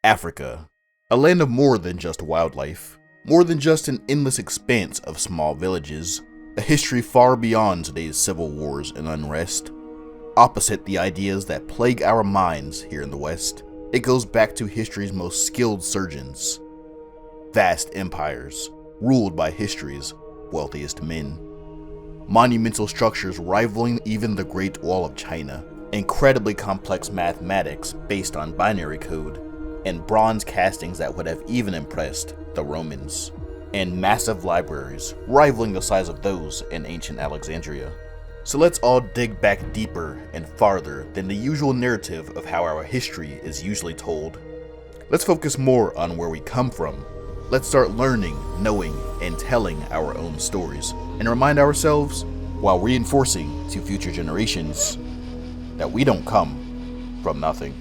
Africa, a land of more than just wildlife, more than just an endless expanse of small villages, a history far beyond today's civil wars and unrest. Opposite the ideas that plague our minds here in the West, it goes back to history's most skilled surgeons. Vast empires, ruled by history's wealthiest men. Monumental structures rivaling even the Great Wall of China, incredibly complex mathematics based on binary code, and bronze castings that would have even impressed the Romans, and massive libraries rivaling the size of those in ancient Alexandria. So let's all dig back deeper and farther than the usual narrative of how our history is usually told. Let's focus more on where we come from. Let's start learning, knowing, and telling our own stories, and remind ourselves, while reinforcing to future generations, that we don't come from nothing.